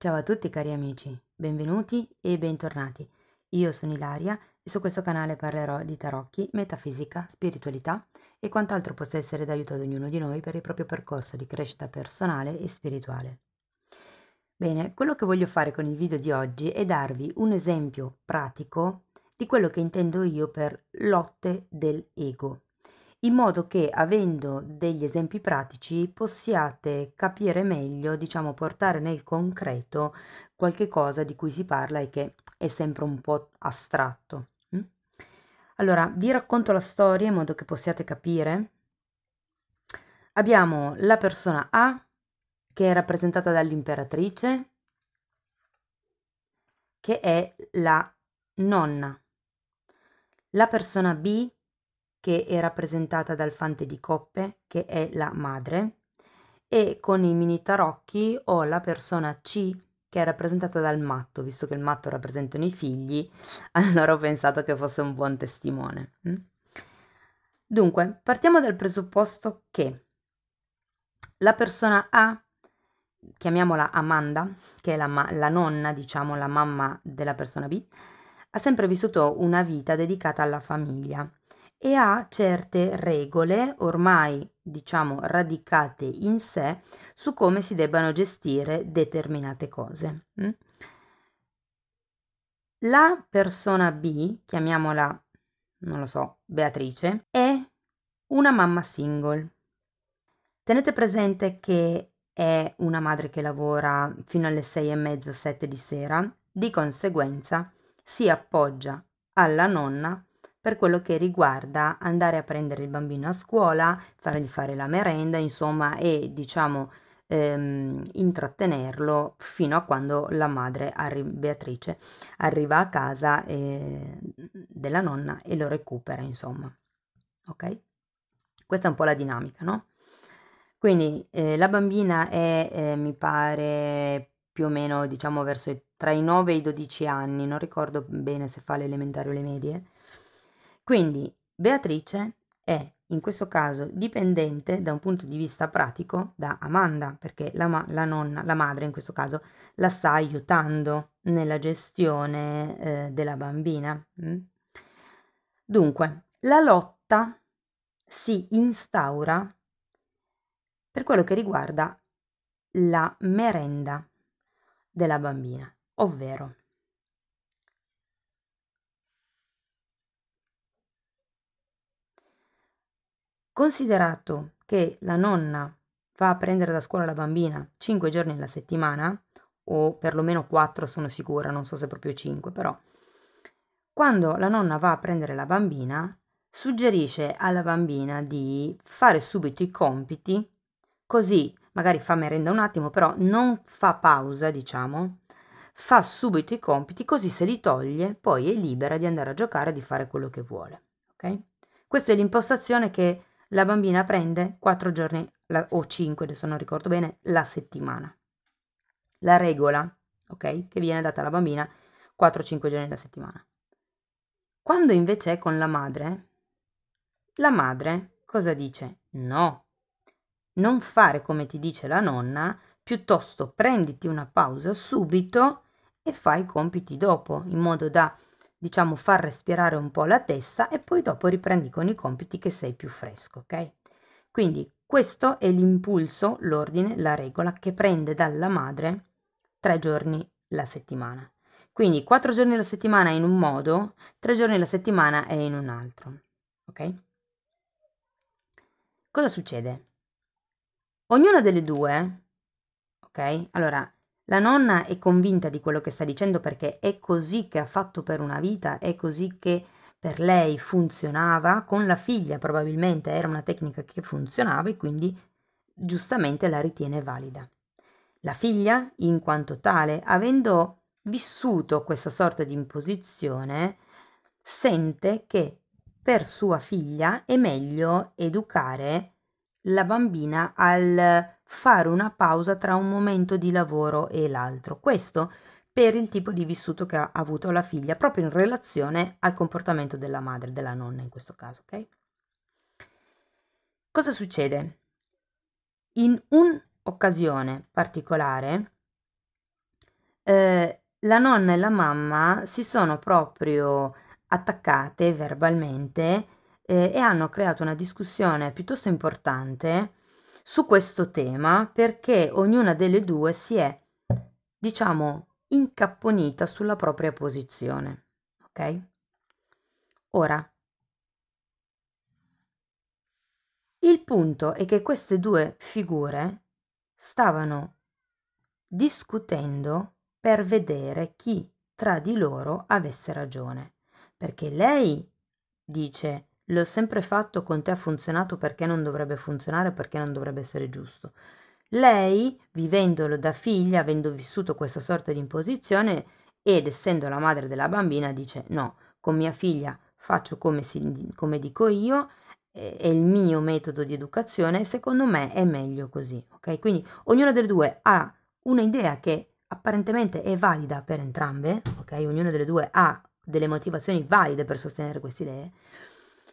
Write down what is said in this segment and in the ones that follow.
Ciao a tutti cari amici, benvenuti e bentornati. Io sono Ilaria e su questo canale parlerò di tarocchi, metafisica, spiritualità e quant'altro possa essere d'aiuto ad ognuno di noi per il proprio percorso di crescita personale e spirituale. Bene, quello che voglio fare con il video di oggi è darvi un esempio pratico di quello che intendo io per lotte dell'ego, in modo che avendo degli esempi pratici possiate capire meglio, diciamo, portare nel concreto qualche cosa di cui si parla e che è sempre un po' astratto. Allora, vi racconto la storia in modo che possiate capire. Abbiamo la persona A che è rappresentata dall'imperatrice, che è la nonna. La persona B che è rappresentata dal fante di coppe, che è la madre, e con i mini tarocchi ho la persona C che è rappresentata dal matto, visto che il matto rappresentano i figli, allora ho pensato che fosse un buon testimone. Dunque, partiamo dal presupposto che la persona A, chiamiamola Amanda, che è la nonna, diciamo la mamma della persona B, ha sempre vissuto una vita dedicata alla famiglia e ha certe regole ormai, diciamo, radicate in sé su come si debbano gestire determinate cose. La persona B, chiamiamola, non lo so, Beatrice, è una mamma single. Tenete presente che è una madre che lavora fino alle 6:30, 7 di sera, di conseguenza si appoggia alla nonna per quello che riguarda andare a prendere il bambino a scuola, fargli fare la merenda, insomma, e diciamo intrattenerlo fino a quando la madre, Beatrice, arriva a casa della nonna e lo recupera, insomma. Ok? Questa è un po' la dinamica, no? Quindi la bambina è, mi pare, più o meno, diciamo, tra i 9 e i 12 anni, non ricordo bene se fa le elementari o le medie. Quindi Beatrice è in questo caso dipendente da un punto di vista pratico da Amanda, perché la nonna, la madre in questo caso, la sta aiutando nella gestione della bambina. Dunque, la lotta si instaura per quello che riguarda la merenda della bambina, ovvero considerato che la nonna va a prendere da scuola la bambina 5 giorni alla settimana, o perlomeno 4 sono sicura, non so se proprio 5, però quando la nonna va a prendere la bambina, suggerisce alla bambina di fare subito i compiti, così magari fa merenda un attimo, però non fa pausa, diciamo, fa subito i compiti, così se li toglie, poi è libera di andare a giocare e di fare quello che vuole. Ok? Questa è l'impostazione che la bambina prende 4 giorni o 5, adesso non ricordo bene, la settimana. La regola, ok, che viene data alla bambina 4-5 giorni alla settimana. Quando invece è con la madre cosa dice? No, non fare come ti dice la nonna, piuttosto prenditi una pausa subito e fai i compiti dopo, in modo da, diciamo, far respirare un po' la testa e poi dopo riprendi con i compiti che sei più fresco, ok? Quindi questo è l'impulso, l'ordine, la regola che prende dalla madre 3 giorni la settimana. Quindi 4 giorni alla settimana è in un modo, 3 giorni alla settimana è in un altro. Ok? Cosa succede? Ognuna delle due, ok? Allora, la nonna è convinta di quello che sta dicendo perché è così che ha fatto per una vita, è così che per lei funzionava, con la figlia probabilmente era una tecnica che funzionava e quindi giustamente la ritiene valida. La figlia, in quanto tale, avendo vissuto questa sorta di imposizione, sente che per sua figlia è meglio educare la bambina al fare una pausa tra un momento di lavoro e l'altro. Questo per il tipo di vissuto che ha avuto la figlia, proprio in relazione al comportamento della madre, della nonna in questo caso, ok? Cosa succede? In un'occasione particolare, la nonna e la mamma si sono proprio attaccate verbalmente, e hanno creato una discussione piuttosto importante su questo tema perché ognuna delle due si è, diciamo, incapponita sulla propria posizione. Ok? Ora, il punto è che queste due figure stavano discutendo per vedere chi tra di loro avesse ragione, perché lei dice: l'ho sempre fatto, con te ha funzionato, perché non dovrebbe funzionare, perché non dovrebbe essere giusto. Lei, vivendolo da figlia, avendo vissuto questa sorta di imposizione ed essendo la madre della bambina, dice: no, con mia figlia faccio come dico io, è il mio metodo di educazione, secondo me è meglio così, ok? Quindi ognuna delle due ha un'idea che apparentemente è valida per entrambe, ok? Ognuna delle due ha delle motivazioni valide per sostenere queste idee.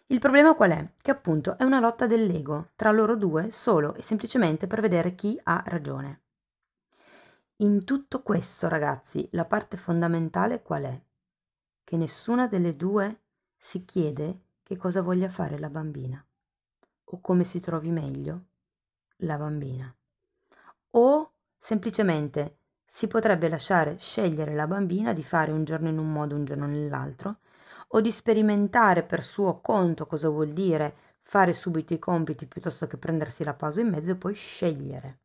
Il problema qual è? Che appunto è una lotta dell'ego tra loro due solo e semplicemente per vedere chi ha ragione. In tutto questo, ragazzi, la parte fondamentale qual è? Che nessuna delle due si chiede che cosa voglia fare la bambina o come si trovi meglio la bambina. O semplicemente si potrebbe lasciare scegliere la bambina di fare un giorno in un modo, un giorno nell'altro, o di sperimentare per suo conto cosa vuol dire fare subito i compiti piuttosto che prendersi la pausa in mezzo e poi scegliere.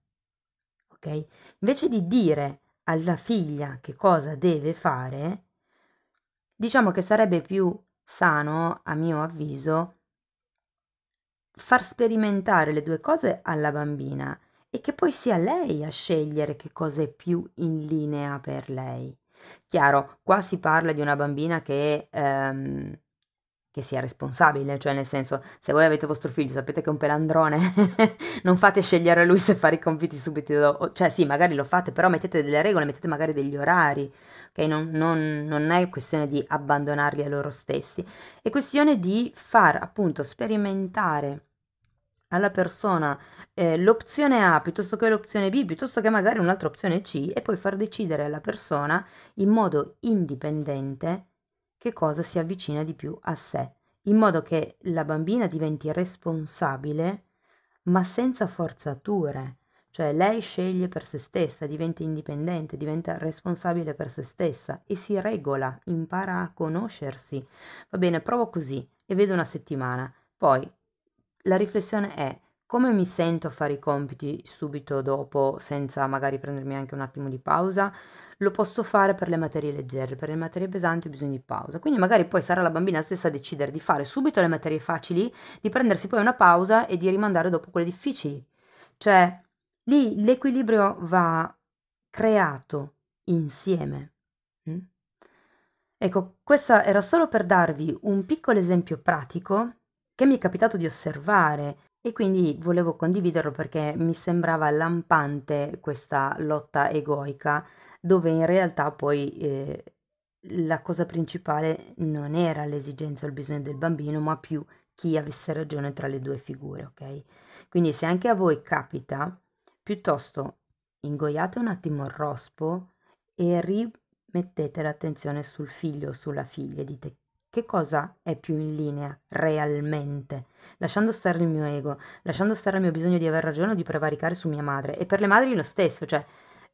Ok? Invece di dire alla figlia che cosa deve fare, diciamo che sarebbe più sano, a mio avviso, far sperimentare le due cose alla bambina e che poi sia lei a scegliere che cosa è più in linea per lei. Chiaro, qua si parla di una bambina che sia responsabile, cioè nel senso, se voi avete vostro figlio, sapete che è un pelandrone, non fate scegliere a lui se fare i compiti subito dopo, cioè sì, magari lo fate, però mettete delle regole, mettete magari degli orari, ok? Non è questione di abbandonarli a loro stessi, è questione di far appunto sperimentare alla persona l'opzione A piuttosto che l'opzione B, piuttosto che magari un'altra opzione C, e poi far decidere alla persona in modo indipendente che cosa si avvicina di più a sé, in modo che la bambina diventi responsabile, ma senza forzature. Cioè lei sceglie per se stessa, diventa indipendente, diventa responsabile per se stessa e si regola, impara a conoscersi. Va bene, provo così e vedo una settimana. Poi la riflessione è: come mi sento a fare i compiti subito dopo, senza magari prendermi anche un attimo di pausa? Lo posso fare per le materie leggere, per le materie pesanti ho bisogno di pausa. Quindi magari poi sarà la bambina stessa a decidere di fare subito le materie facili, di prendersi poi una pausa e di rimandare dopo quelle difficili. Cioè, lì l'equilibrio va creato insieme. Mm? Ecco, questa era solo per darvi un piccolo esempio pratico che mi è capitato di osservare e quindi volevo condividerlo perché mi sembrava lampante questa lotta egoica, dove in realtà poi la cosa principale non era l'esigenza o il bisogno del bambino, ma più chi avesse ragione tra le due figure, ok? Quindi se anche a voi capita, piuttosto ingoiate un attimo il rospo e rimettete l'attenzione sul figlio o sulla figlia e dite: che cosa è più in linea realmente, lasciando stare il mio ego, lasciando stare il mio bisogno di aver ragione o di prevaricare su mia madre. E per le madri lo stesso, cioè,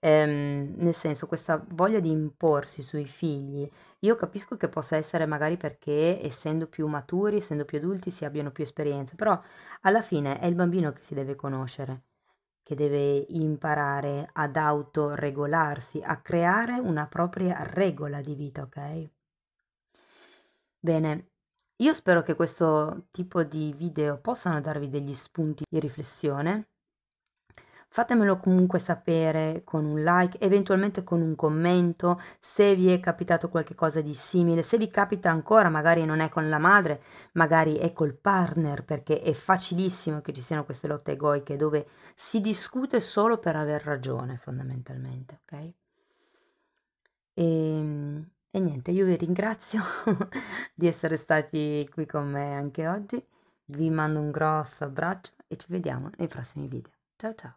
nel senso, questa voglia di imporsi sui figli, io capisco che possa essere magari perché essendo più maturi, essendo più adulti, si abbiano più esperienze, però alla fine è il bambino che si deve conoscere, che deve imparare ad autoregolarsi, a creare una propria regola di vita, ok? Bene, io spero che questo tipo di video possano darvi degli spunti di riflessione. Fatemelo comunque sapere con un like, eventualmente con un commento, se vi è capitato qualche cosa di simile, se vi capita ancora, magari non è con la madre, magari è col partner, perché è facilissimo che ci siano queste lotte egoiche dove si discute solo per aver ragione, fondamentalmente, ok? E niente, io vi ringrazio di essere stati qui con me anche oggi, vi mando un grosso abbraccio e ci vediamo nei prossimi video. Ciao ciao!